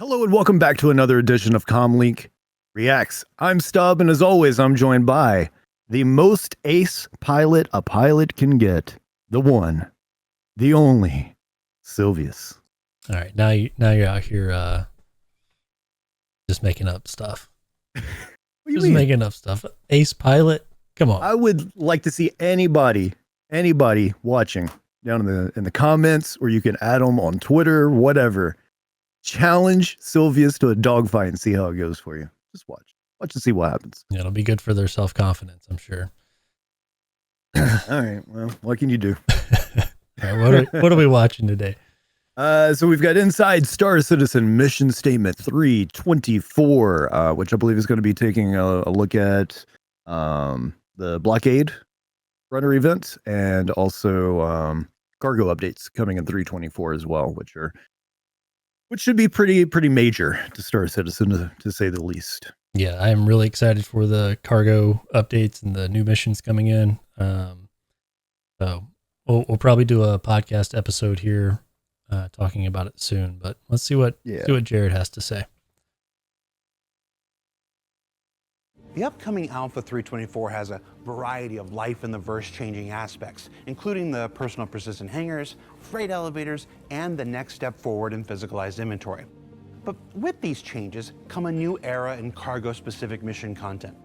Hello and welcome back to another edition of CommLink Reacts. I'm Stubb, and as always, I'm joined by the most ace pilot a pilot can get. The one, the only, Sylvius. All right, now you're out here just making up stuff. What do you Just mean? making up stuff. Ace pilot? Come on. I would like to see anybody watching down in the comments, or you can add them on Twitter, whatever. Challenge Sylvius to a dogfight and see how it goes for you. Just watch and see what happens. Yeah, it'll be good for their self-confidence, I'm sure. All right. Well, what can you do? All right, what are we watching today? So we've got Inside Star Citizen Mission Statement 324, which I believe is going to be taking a look at the Blockade Runner event, and also cargo updates coming in 324 as well, which should be pretty major to Star Citizen, to say the least. Yeah, I am really excited for the cargo updates and the new missions coming in. So we'll probably do a podcast episode here talking about it soon, but let's see what Jared has to say. The upcoming Alpha 324 has a variety of life in the verse changing aspects, including the personal persistent hangars, freight elevators, and the next step forward in physicalized inventory. But with these changes come a new era in cargo specific mission content.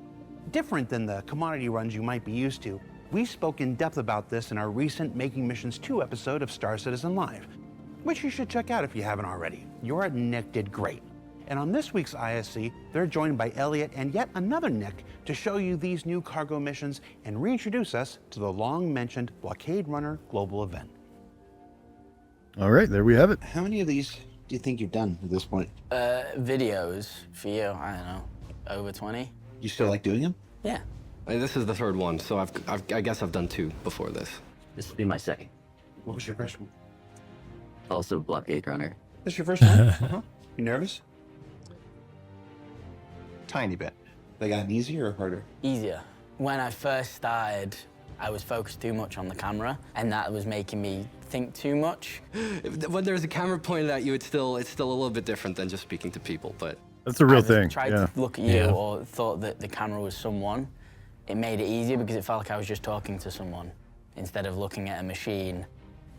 Different than the commodity runs you might be used to, we spoke in depth about this in our recent Making Missions 2 episode of Star Citizen Live, which you should check out if you haven't already. Your Nick did great. And on this week's ISC, they're joined by Elliot and yet another Nick to show you these new cargo missions and reintroduce us to the long-mentioned Blockade Runner global event. All right, there we have it. How many of these do you think you've done at this point? Videos for you, I don't know, over 20. You still like doing them? Yeah. This is the third one, so I guess I've done 2 before this. This will be my second. What was your first one? Also Blockade Runner. This is your first one? You nervous? Tiny bit. They got easier or harder? Easier. When I first started, I was focused too much on the camera, and that was making me think too much. When there's a camera pointed at you, it's still a little bit different than just speaking to people, but... That's a real I thing. tried to look at you or thought that the camera was someone. It made it easier because it felt like I was just talking to someone instead of looking at a machine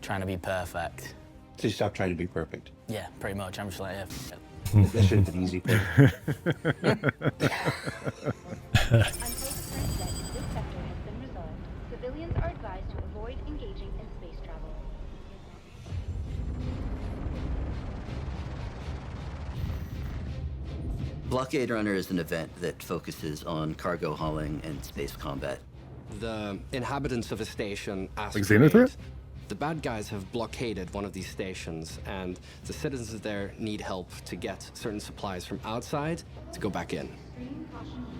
trying to be perfect. So you stopped trying to be perfect. Yeah, pretty much. I'm just like, yeah. That should have been easy for you. Civilians are advised to avoid engaging in space travel. Blockade Runner is an event that focuses on cargo hauling and space combat. The inhabitants of a station ask Like for Xenothreat? aid. The bad guys have blockaded one of these stations, and the citizens there need help to get certain supplies from outside to go back in.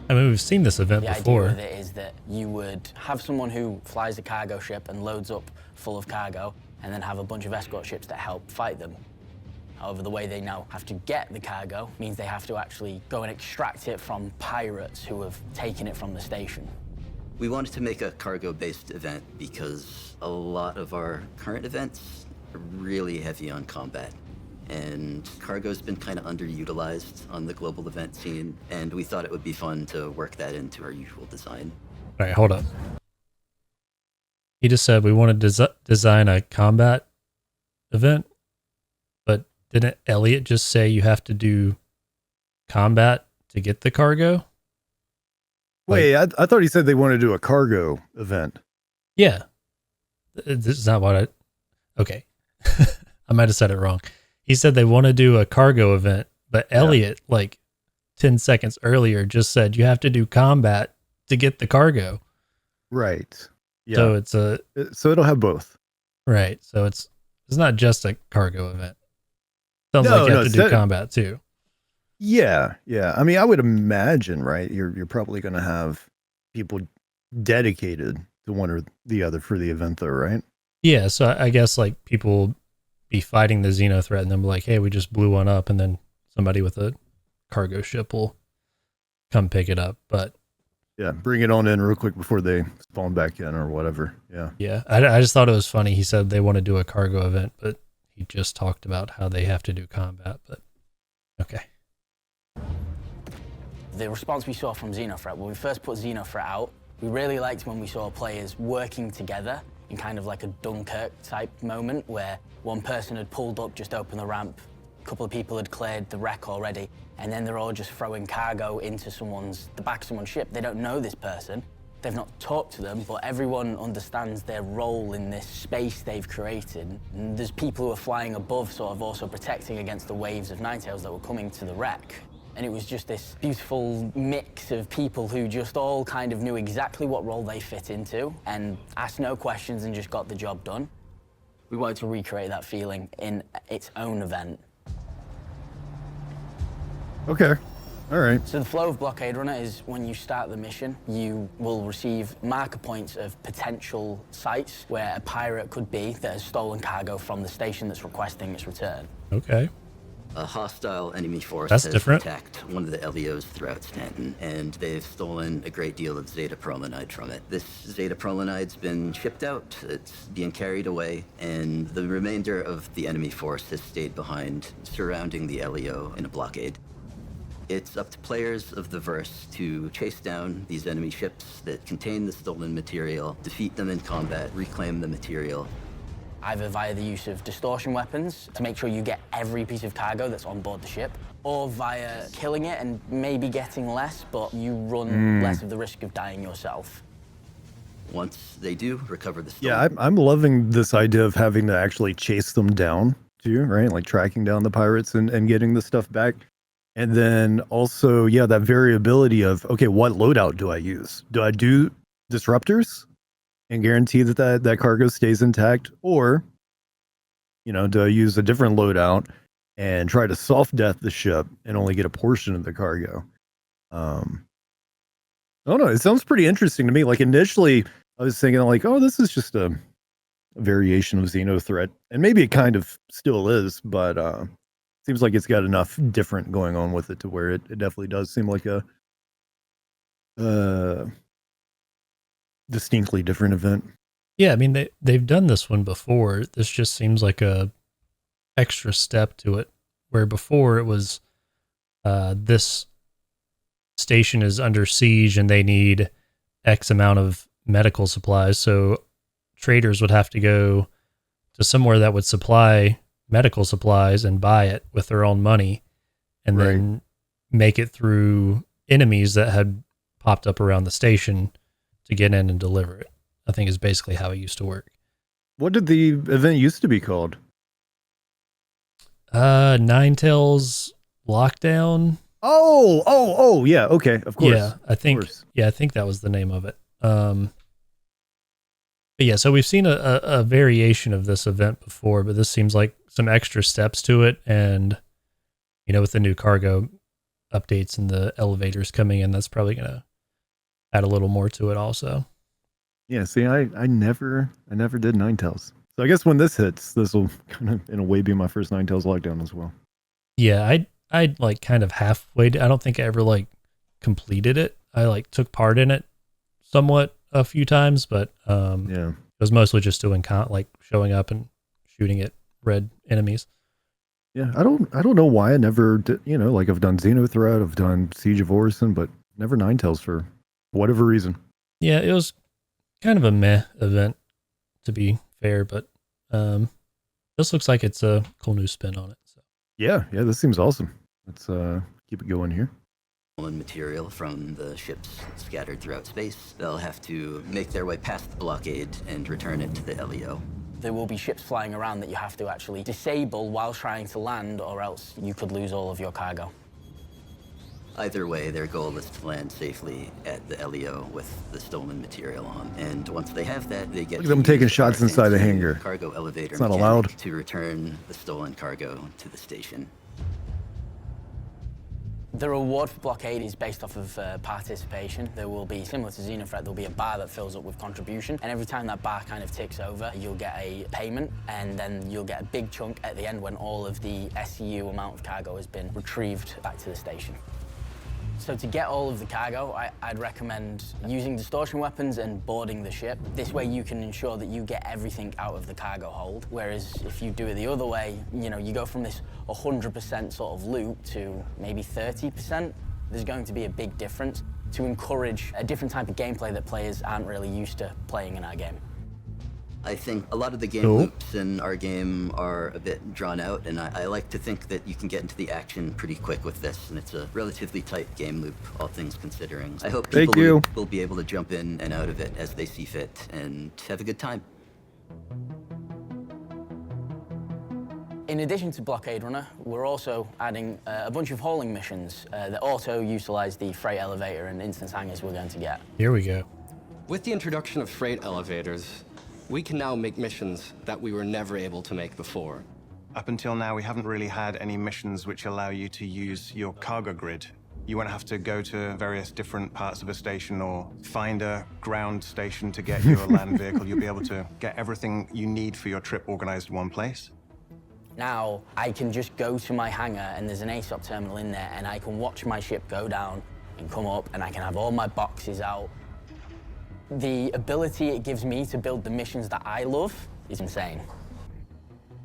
I mean, we've seen this event The before. idea with it is that you would have someone who flies a cargo ship and loads up full of cargo, and then have a bunch of escort ships that help fight them. However, the way they now have to get the cargo means they have to actually go and extract it from pirates who have taken it from the station. We wanted to make a cargo-based event because a lot of our current events are really heavy on combat. And cargo's been kind of underutilized on the global event scene, and we thought it would be fun to work that into our usual design. All right, hold up. He just said we want to design a combat event, but didn't Elliot just say you have to do combat to get the cargo? Wait, I thought he said they want to do a cargo event. Yeah. This is not what okay. I might have said it wrong. He said they want to do a cargo event, but Elliot, like 10 seconds earlier, just said you have to do combat to get the cargo. Right. Yeah. So So it'll have both. right. So it's not just a cargo event. Sounds like you have to do combat too. Yeah. I mean, I would imagine, right? You're probably going to have people dedicated to one or the other for the event, though, right? Yeah. So I guess like people will be fighting the Xenothreat and then be like, hey, we just blew one up, and then somebody with a cargo ship will come pick it up. But yeah, bring it on in real quick before they spawn back in or whatever. Yeah. I just thought it was funny. He said they want to do a cargo event, but he just talked about how they have to do combat. But okay. The response we saw from Xenothreat, when we first put Xenothreat out, we really liked when we saw players working together in kind of like a Dunkirk type moment where one person had pulled up, just opened the ramp, a couple of people had cleared the wreck already, and then they're all just throwing cargo into the back of someone's ship. They don't know this person. They've not talked to them, but everyone understands their role in this space they've created. And there's people who are flying above, sort of also protecting against the waves of Ninetales that were coming to the wreck. And it was just this beautiful mix of people who just all kind of knew exactly what role they fit into and asked no questions and just got the job done. We wanted to recreate that feeling in its own event. Okay. All right. So the flow of Blockade Runner is when you start the mission, you will receive marker points of potential sites where a pirate could be that has stolen cargo from the station that's requesting its return. Okay. A hostile enemy force That's has different. attacked one of the LEOs throughout Stanton, and they've stolen a great deal of Zeta Promenade from it. This Zeta Promenide's been shipped out, it's being carried away, and the remainder of the enemy force has stayed behind, surrounding the LEO in a blockade. It's up to players of the verse to chase down these enemy ships that contain the stolen material, defeat them in combat, reclaim the material. Either via the use of distortion weapons to make sure you get every piece of cargo that's on board the ship, or via killing it and maybe getting less, but you run less of the risk of dying yourself. Once they do recover the stolen... Yeah, I'm loving this idea of having to actually chase them down too, right? Like tracking down the pirates and getting the stuff back. And then also, yeah, that variability of, okay, what loadout do I use? Do I do disruptors and guarantee that cargo stays intact? Or, do I use a different loadout and try to soft death the ship and only get a portion of the cargo? I don't know. It sounds pretty interesting to me. Like initially I was thinking like, oh, this is just a variation of Xenothreat. And maybe it kind of still is, but seems like it's got enough different going on with it to where it definitely does seem like a distinctly different event. Yeah, I mean they've done this one before. This just seems like a extra step to it, where before it was this station is under siege and they need X amount of medical supplies, so traders would have to go to somewhere that would supply medical supplies and buy it with their own money, and then make it through enemies that had popped up around the station to get in and deliver it. I think is basically how it used to work. What did the event used to be called? Ninetales Lockdown. Oh, yeah, okay, of course. Yeah, I think that was the name of it. But yeah, so we've seen a variation of this event before, but this seems like some extra steps to it. And, with the new cargo updates and the elevators coming in, that's probably going to add a little more to it also. Yeah, see, I never did Ninetales. So I guess when this hits, this will kind of, in a way, be my first Ninetales Lockdown as well. Yeah, I like kind of halfway. I don't think I ever like completed it. I like took part in it somewhat a few times, but it was mostly just doing like showing up and shooting at red enemies. Yeah, I don't know why I never did, like I've done Xenothreat, I've done Siege of Orison, but never Ninetales for whatever reason. Yeah, it was kind of a meh event, to be fair, but this looks like it's a cool new spin on it. So yeah, this seems awesome. Let's keep it going here. Material from the ships scattered throughout space. They'll have to make their way past the blockade and return it to the LEO. There will be ships flying around that you have to actually disable while trying to land, or else you could lose all of your cargo. Either way, their goal is to land safely at the LEO with the stolen material on. And once they have that, they get Look at them taking shots inside the hangar. Cargo elevator. It's not allowed. To return the stolen cargo to the station. The reward for Blockade is based off of participation. There will be, similar to Xenothreat, there'll be a bar that fills up with contribution, and every time that bar kind of ticks over, you'll get a payment, and then you'll get a big chunk at the end when all of the SU amount of cargo has been retrieved back to the station. So to get all of the cargo, I'd recommend using distortion weapons and boarding the ship. This way you can ensure that you get everything out of the cargo hold. Whereas if you do it the other way, you go from this 100% sort of loot to maybe 30%. There's going to be a big difference to encourage a different type of gameplay that players aren't really used to playing in our game. I think a lot of the game Cool. loops in our game are a bit drawn out, and I like to think that you can get into the action pretty quick with this, and it's a relatively tight game loop, all things considering. I hope Thank people you. will be able to jump in and out of it as they see fit and have a good time. In addition to Blockade Runner, we're also adding a bunch of hauling missions that also utilize the freight elevator and instance hangars we're going to get. Here we go. With the introduction of freight elevators, we can now make missions that we were never able to make before. Up until now, we haven't really had any missions which allow you to use your cargo grid. You won't have to go to various different parts of a station or find a ground station to get your land vehicle. You'll be able to get everything you need for your trip organized in one place. Now, I can just go to my hangar and there's an ASOP terminal in there and I can watch my ship go down and come up and I can have all my boxes out. The ability it gives me to build the missions that I love is insane.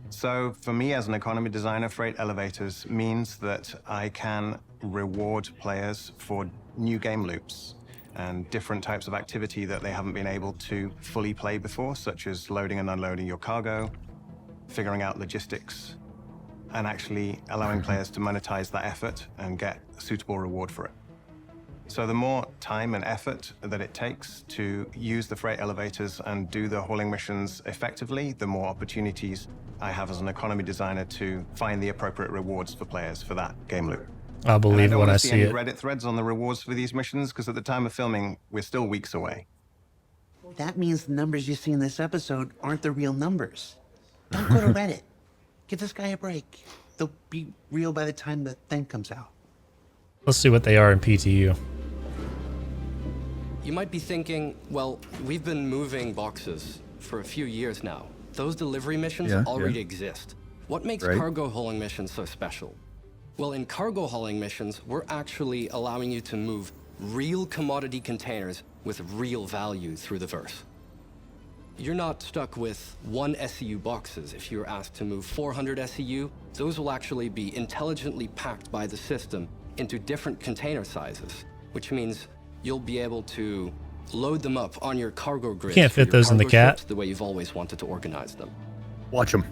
So for me as an economy designer, freight elevators means that I can reward players for new game loops and different types of activity that they haven't been able to fully play before, such as loading and unloading your cargo, figuring out logistics, and actually allowing players to monetize that effort and get a suitable reward for it. So the more time and effort that it takes to use the freight elevators and do the hauling missions effectively, the more opportunities I have as an economy designer to find the appropriate rewards for players for that game loop. I'll believe don't when wanna I see see any it. Reddit threads on the rewards for these missions, because at the time of filming, we're still weeks away. That means the numbers you see in this episode aren't the real numbers. Don't go to Reddit. Give this guy a break. They'll be real by the time the thing comes out. Let's see what they are in PTU. You might be thinking, well, we've been moving boxes for a few years now. Those delivery missions Yeah, already yeah. exist. What makes Right. cargo hauling missions so special? Well, in cargo hauling missions, we're actually allowing you to move real commodity containers with real value through the verse. You're not stuck with 1 SEU boxes. If you're asked to move 400 SEU, those will actually be intelligently packed by the system into different container sizes, which means you'll be able to load them up on your cargo grid. Can't fit those in the cat. The way you've always wanted to organize them. Watch them.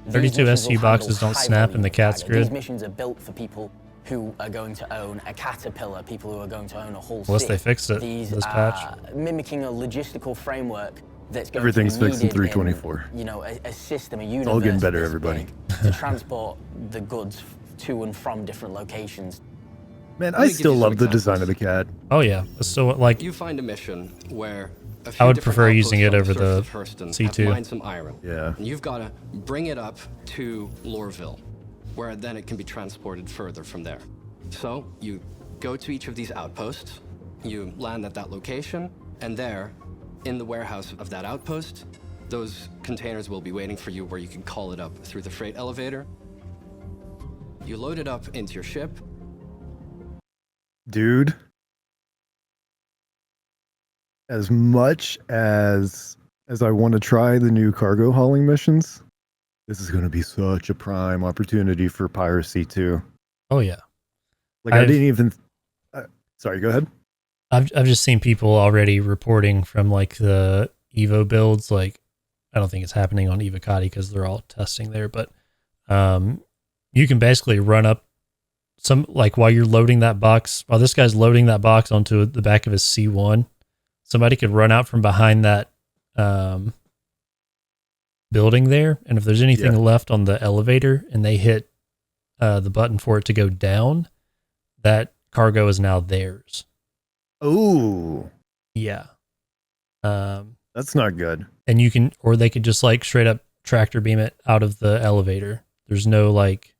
These 32 missions SU will boxes handle don't high snap in volume the cat's cargo. These grid. missions are built for people who are going to own a Caterpillar, people who are going to own a whole Unless city. they fixed it, These this are patch. mimicking a logistical framework that's going Everything's to be fixed in needed 324. you know, a system, a universe all getting better, this everybody. big to transport the goods to and from different locations. Man, Let I me give still you some love the design of examples. the cat. Oh yeah. So like You find a mission where a I few would different prefer using it outposts over on the surface of Hurston C2. have mined some iron. Yeah. And you've got to bring it up to Loreville, where then it can be transported further from there. So you go to each of these outposts, you land at that location, and there, in the warehouse of that outpost, those containers will be waiting for you where you can call it up through the freight elevator. You load it up into your ship. Dude, as much as I want to try the new cargo hauling missions, this is going to be such a prime opportunity for piracy too. oh yeah. Like I I've- didn't even. Sorry, go ahead. I've just seen people already reporting from like the Evo builds. Like, I don't think it's happening on Evocati because they're all testing there, but you can basically run up some, like while you're loading that box, while this guy's loading that box onto the back of his C1, somebody could run out from behind that building there. And if there's anything Yeah. left on the elevator and they hit the button for it to go down, that cargo is now theirs. Oh, Yeah. that's not good. And you can, or they could just like straight up tractor beam it out of the elevator. There's no like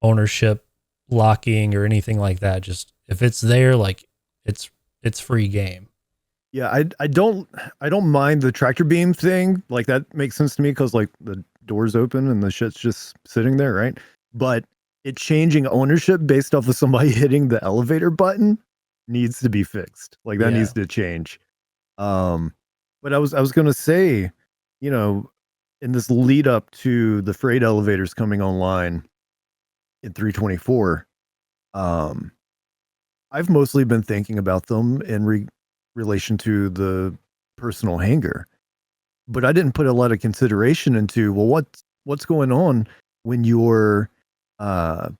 ownership locking or anything like that. Just if it's there, like it's free game. Yeah, I don't mind the tractor beam thing. Like that makes sense to me because like the door's open and the shit's just sitting there, right? But it changing ownership based off of somebody hitting the elevator button needs to be fixed. Like that Yeah. needs to change. But I was gonna say, you know, in this lead up to the freight elevators coming online in 324, I've mostly been thinking about them in relation to the personal hangar, but I didn't put a lot of consideration into, well, what's going on when you're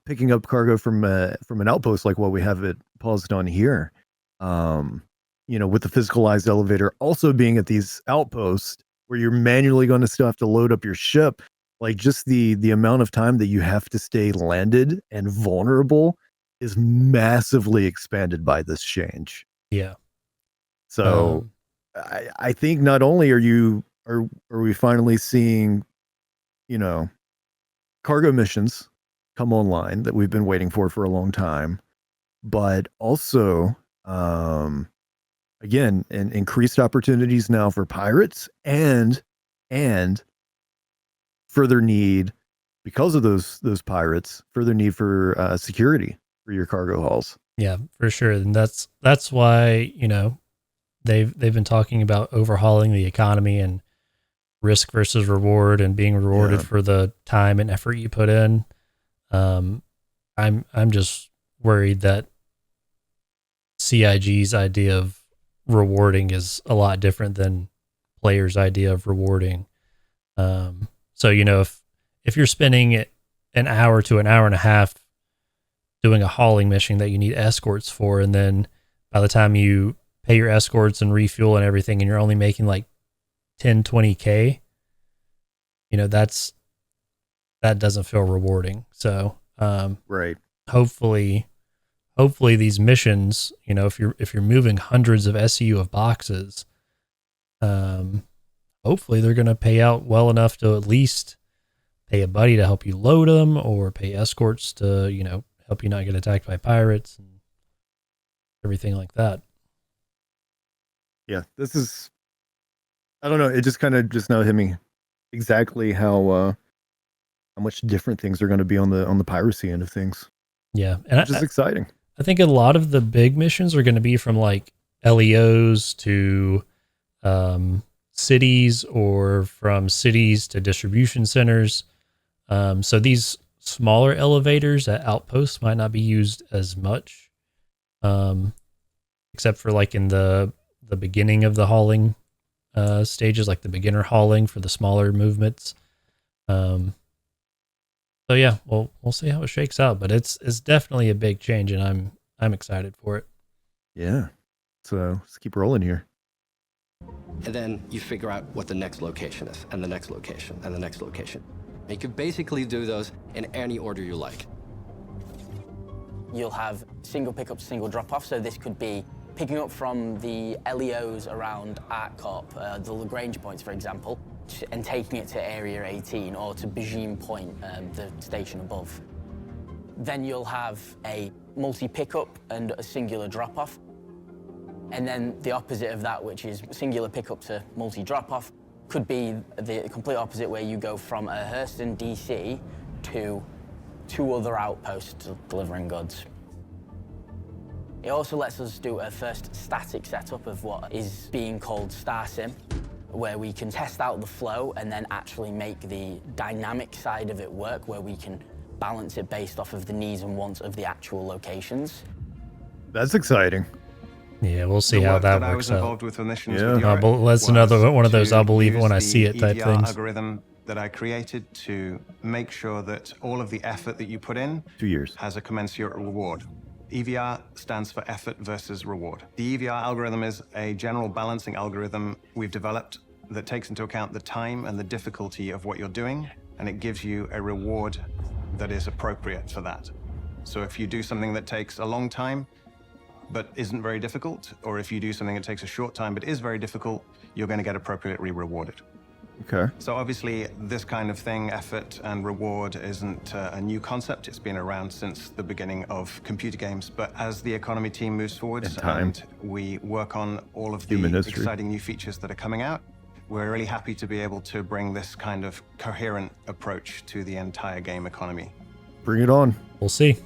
picking up cargo from an outpost like what we have it paused on here. With the physicalized elevator also being at these outposts where you're manually going to still have to load up your ship, like just the amount of time that you have to stay landed and vulnerable is massively expanded by this change. Yeah. So I think not only are we finally seeing, cargo missions come online that we've been waiting for a long time, but also again, increased opportunities now for pirates and further need, because of those pirates, further need for security for your cargo hauls. Yeah, for sure. And that's why, they've been talking about overhauling the economy and risk versus reward and being rewarded for the time and effort you put in. I'm just worried that CIG's idea of rewarding is a lot different than players' idea of rewarding. So, if you're spending an hour to an hour and a half doing a hauling mission that you need escorts for, and then by the time you pay your escorts and refuel and everything, and you're only making like 10, 20K, that doesn't feel rewarding. So, right. Hopefully these missions, if you're moving hundreds of SEU of boxes, hopefully they're going to pay out well enough to at least pay a buddy to help you load them, or pay escorts to, help you not get attacked by pirates and everything like that. Yeah, this is, I don't know. It just kind of just now hit me exactly how much different things are going to be on the piracy end of things. Yeah. And which is exciting. I think a lot of the big missions are going to be from like LEOs to cities, or from cities to distribution centers. So these smaller elevators at outposts might not be used as much, except for like in the beginning of the hauling stages, like the beginner hauling for the smaller movements. So yeah, we'll see how it shakes out, but it's definitely a big change, and I'm excited for it. Yeah. So let's keep rolling here. And then you figure out what the next location is, and the next location, and the next location. And you can basically do those in any order you like. You'll have single pickup, single drop-off, so this could be picking up from the LEOs around ArtCorp, the Lagrange points, for example, and taking it to Area 18 or to Beijing Point, the station above. Then you'll have a multi-pickup and a singular drop-off. And then the opposite of that, which is singular pickup to multi-drop-off, could be the complete opposite, where you go from a Hurston DC to 2 other outposts delivering goods. It also lets us do a first static setup of what is being called StarSim, where we can test out the flow and then actually make the dynamic side of it work, where we can balance it based off of the needs and wants of the actual locations. That's exciting. Yeah, we'll see how that works I was out. involved with the missions Yeah. with Europe That's another one of those to I'll believe it when I use see it the type EVR things. algorithm that I created to make sure that all of the effort that you put in 2 years. has a commensurate reward. EVR stands for effort versus reward. The EVR algorithm is a general balancing algorithm we've developed that takes into account the time and the difficulty of what you're doing, and it gives you a reward that is appropriate for that. So if you do something that takes a long time but isn't very difficult, or if you do something that takes a short time but is very difficult, you're going to get appropriately rewarded. Okay. So obviously, this kind of thing, effort and reward, isn't a new concept. It's been around since the beginning of computer games. But as the economy team moves forward and we work on all of the exciting new features that are coming out, we're really happy to be able to bring this kind of coherent approach to the entire game economy. Bring it on. We'll see.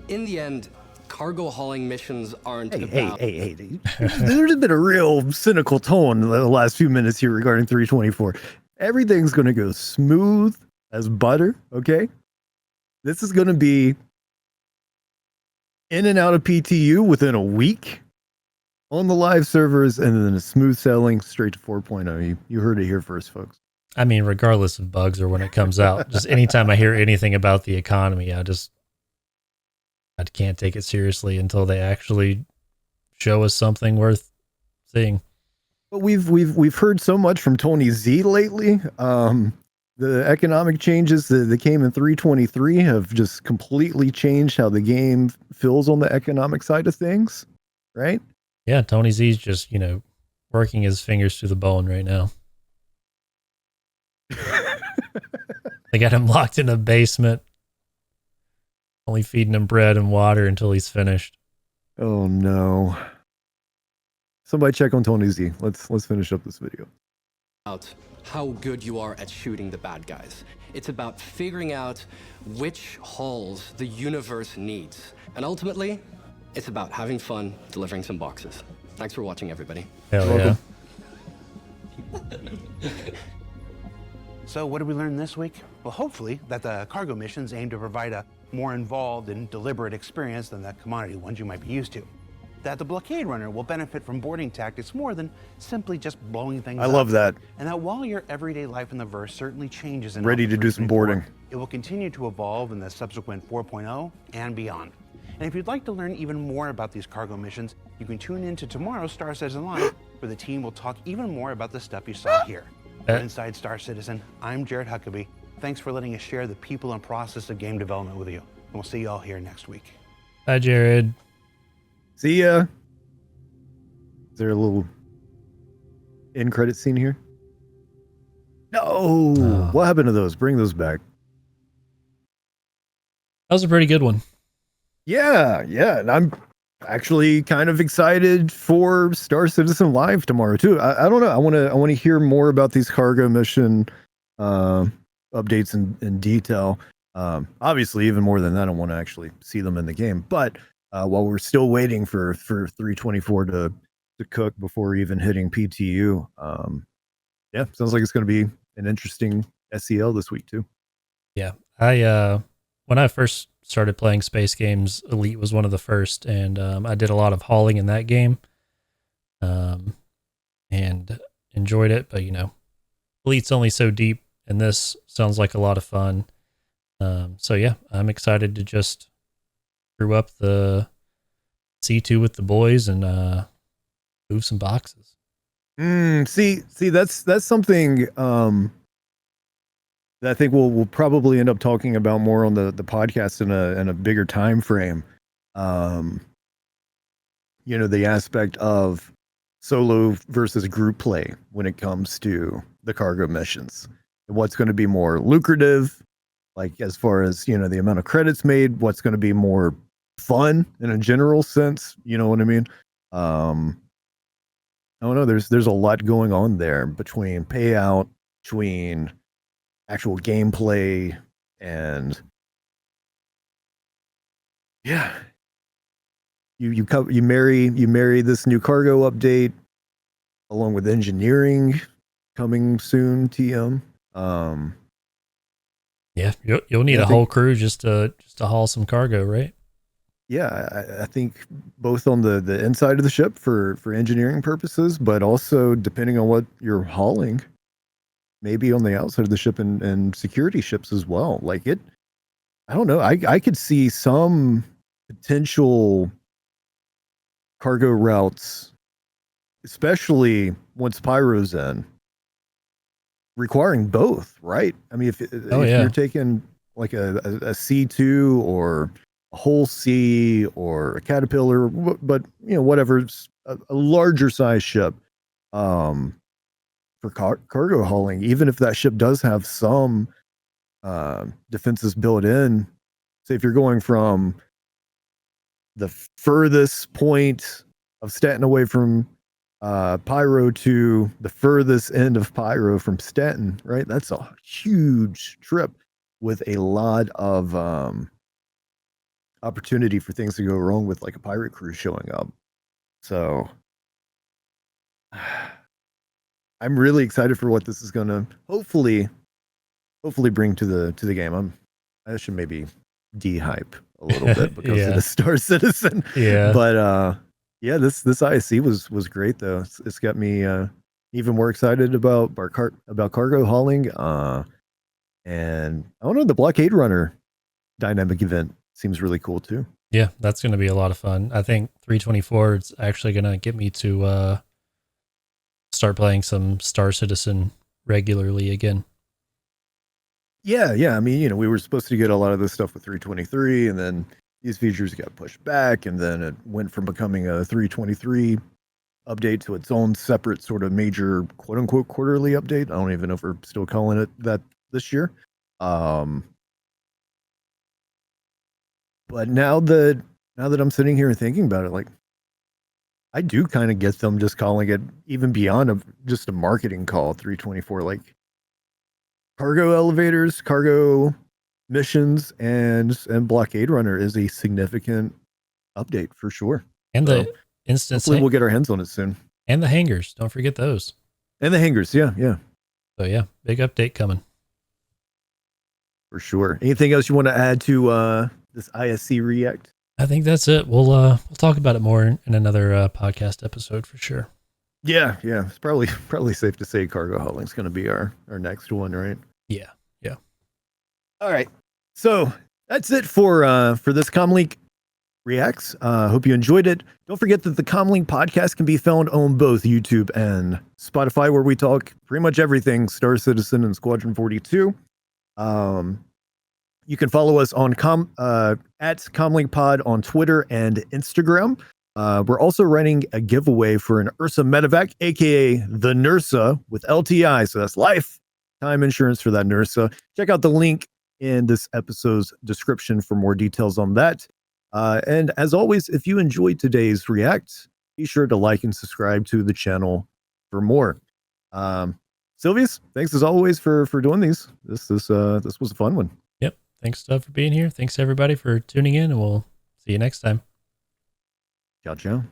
In the end, cargo hauling missions aren't about... Hey. There's been a real cynical tone in the last few minutes here regarding 324. Everything's going to go smooth as butter, okay? This is going to be in and out of PTU within a week on the live servers, and then a smooth sailing straight to 4.0. You heard it here first, folks. I mean, regardless of bugs or when it comes out, just anytime I hear anything about the economy, I can't take it seriously until they actually show us something worth seeing. But we've heard so much from Tony Z lately. The economic changes that came in 323 have just completely changed how the game feels on the economic side of things, right? Yeah, Tony Z's just, working his fingers through the bone right now. They got him locked in a basement, only feeding him bread and water until he's finished. Oh no. Somebody check on Tony Z. Let's finish up this video. Out how good you are at shooting the bad guys. It's about figuring out which holes the universe needs. And ultimately, it's about having fun delivering some boxes. Thanks for watching, everybody. Hell yeah. So what did we learn this week? Well, hopefully that the cargo missions aim to provide a more involved and deliberate experience than the commodity ones you might be used to. That the Blockade Runner will benefit from boarding tactics more than simply just blowing things up. I love that. And that while your everyday life in the verse certainly changes in Ready to do some boarding. it will continue to evolve in the subsequent 4.0 and beyond. And if you'd like to learn even more about these cargo missions, you can tune in to tomorrow's Star Citizen Live, where the team will talk even more about the stuff you saw here. Inside Star Citizen, I'm Jared Huckabee. Thanks for letting us share the people and process of game development with you. And we'll see you all here next week. Hi, Jared. See ya. Is there a little end credit scene here? No. What happened to those? Bring those back. That was a pretty good one. Yeah. And I'm actually kind of excited for Star Citizen Live tomorrow too. I don't know. I want to hear more about these cargo mission updates in detail. Obviously, even more than that, I want to actually see them in the game. But while we're still waiting for 324 to cook before even hitting PTU, yeah, sounds like it's going to be an interesting SEL this week too. Yeah, when I first started playing space games, Elite was one of the first, and I did a lot of hauling in that game, and enjoyed it. But Elite's only so deep, and this sounds like a lot of fun. So yeah, I'm excited to just screw up the C2 with the boys and move some boxes. See, that's something that I think we'll probably end up talking about more on the podcast in a bigger time frame. The aspect of solo versus group play when it comes to the cargo missions, and what's going to be more lucrative, like as far as the amount of credits made, what's going to be more fun in a general sense. You know what I mean? I don't know. There's a lot going on there between payout, between actual gameplay, and yeah, you marry this new cargo update along with engineering coming soon. TM. Yeah, you'll need a whole crew just to haul some cargo, right? Yeah, I think both on the inside of the ship for engineering purposes, but also depending on what you're hauling, maybe on the outside of the ship and security ships as well. Like I don't know. I could see some potential cargo routes, especially once Pyro's in, requiring both, right? I mean, if you're taking like a C2 or a whole C or a Caterpillar, but whatever's a larger size ship, for cargo hauling, even if that ship does have some defenses built in, say if you're going from the furthest point of Stanton away from Pyro to the furthest end of Pyro from Stanton, right? That's a huge trip with a lot of opportunity for things to go wrong with like a pirate crew showing up. So I'm really excited for what this is going to hopefully bring to the game. I should maybe de-hype a little bit because Yeah. of the Star Citizen. Yeah. But yeah, this ISC was great though. It's got me even more excited about cargo hauling. And I don't know, the Blockade Runner dynamic event seems really cool too. Yeah, that's going to be a lot of fun. I think 324 is actually going to get me to start playing some Star Citizen regularly again. Yeah. I mean, we were supposed to get a lot of this stuff with 323, and then these features got pushed back, and then it went from becoming a 323 update to its own separate sort of major quote unquote quarterly update. I don't even know if we're still calling it that this year. But now that I'm sitting here thinking about it, like, I do kind of get them just calling it even beyond just a marketing call, 324, like cargo elevators, cargo missions, and Blockade Runner is a significant update for sure. And So, the instance, hopefully we'll get our hands on it soon. and the hangars. Don't forget those. And the hangars, yeah, So yeah, big update coming. for sure. Anything else you want to add to this ISC React? I think that's it. We'll talk about it more in another podcast episode for sure. Yeah. It's probably safe to say cargo hauling is going to be our next one, right? Yeah. All right. So that's it for this CommLink Reacts. Hope you enjoyed it. Don't forget that the CommLink podcast can be found on both YouTube and Spotify, where we talk pretty much everything Star Citizen and Squadron 42. You can follow us on at CommLink Pod on Twitter and Instagram. We're also running a giveaway for an Ursa Medevac, aka the Nursa, with LTI. So that's lifetime insurance for that Nursa. Check out the link in this episode's description for more details on that. And as always, if you enjoyed today's React, be sure to like and subscribe to the channel for more. Sylvius, thanks as always for doing these. This was a fun one. Yep. Thanks, Stubb, for being here. Thanks everybody for tuning in, and we'll see you next time. Ciao.